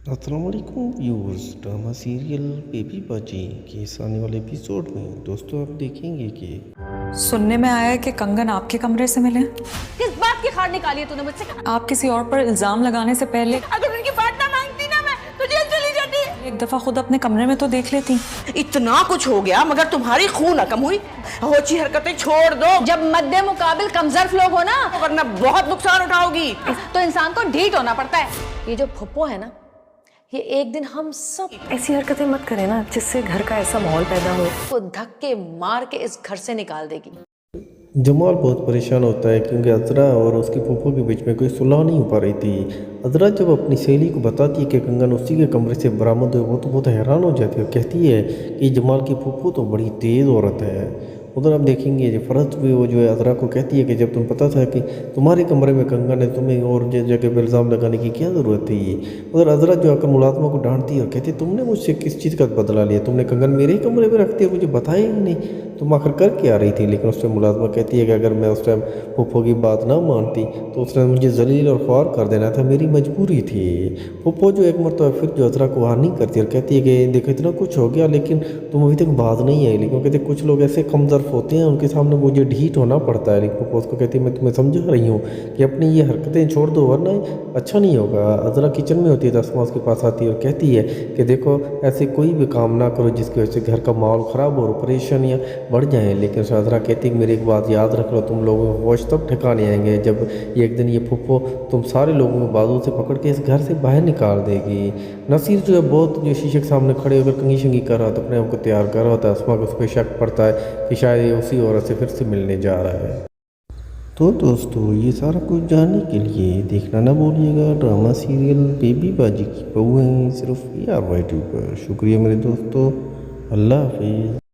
अस्सलाम वालेकुम viewers. Drama serial baby बाजी के इस आने वाले एपिसोड में दोस्तों आप देखेंगे कि सुनने में आया है कि कंगन आपके कमरे से मिले हैं। किस बात की खाड़ निकाली है तूने मुझसे? आप किसी और पर इल्जाम लगाने से पहले अगर उनकी बात ना मांगती ना मैं तो जेल चली जाती। एक दफा खुद अपने कमरे में तो देख लेती। इतना कुछ हो गया मगर तुम्हारी खून न कम हुई। होची हरकतें छोड़ दो, जब मद्दे मुकाबिल कमजोर लोग हो ना वरना बहुत नुकसान उठाओगी। तो इंसान को ढीठ होना पड़ता है। ये जो फुप्पो है ना, ये एक दिन हम सब ऐसी हरकतें मत करें ना जिससे घर का ऐसा माहौल पैदा हो। को धक्के मार के इस घर से निकाल देगी। जमाल बहुत परेशान होता है क्योंकि अज़रा और उसकी फूफो के बीच में कोई सुलह नहीं हो पा रही थी। अज़रा जब अपनी सहेली को बताती है कि कंगन उसी के कमरे से बरामद हुई, वो तो बहुत हैरान हो जाती है और कहती है कि जमाल की फूफो तो बड़ी तेज़ औरत है। उधर आप देखेंगे जो फ़रज भी वो जो है अज़रा को कहती है कि जब तुम पता था कि तुम्हारे कमरे में कंगन है, तुम्हें और जगह पर इल्ज़ाम लगाने की क्या ज़रूरत थी। उधर अज़रा जो आकर मुलाज़मा को डांटती है और कहती है तुमने मुझसे किस चीज़ का बदला लिया, तुमने कंगन मेरे ही कमरे में रख दिया, मुझे बताया ही नहीं, तुम आखिर कर क्या रही थी। लेकिन उससे मुलाज़मा कहती है कि अगर मैं उस टाइम फूफो की बात ना मानती तो उसने मुझे जलील और ख्वार कर देना था, मेरी मजबूरी थी। फूफो जो एक मरतबा फिर जो अज़रा को हार नहीं करती और कहती है कि देखो इतना कुछ हो गया लेकिन तुम अभी तक बात नहीं आई। लेकिन कहते कुछ लोग ऐसे कमज़र्फ होते हैं, उनके सामने मुझे ढीठ होना पड़ता है। लेकिन फूफो उसको कहती है मैं तुम्हें समझा रही हूँ कि अपनी ये हरकतें छोड़ दो वरना अच्छा नहीं होगा। अज़रा किचन में होती है तो अस्मा उसके पास आती है और कहती है कि देखो ऐसे कोई भी काम ना करो जिसकी वजह से घर का माहौल ख़राब हो और परेशानियाँ बढ़ जाएँ। लेकिन अज़रा कहती है मेरी एक बात याद रख लो, तुम लोगों को होश तब ठिकाने आएंगे जब एक दिन ये फूफो तुम सारे लोगों को बाजू से पकड़ के इस घर से बाहर निकाल देगी। नसीर जो है बहुत जो शीशे के सामने खड़े होकर कंघी शंगी कर रहा था, अपने आप को तैयार कर रहा था। अस्मा को उस पर शक पड़ता है कि शायद ये उसी औरत से फिर से मिलने जा रहा है। तो दोस्तों ये सारा कुछ जानने के लिए देखना ना भूलिएगा ड्रामा सीरियल बेबी बाजी की बहुएं सिर्फ ARY पर। शुक्रिया मेरे दोस्तों, अल्लाह हाफिज़।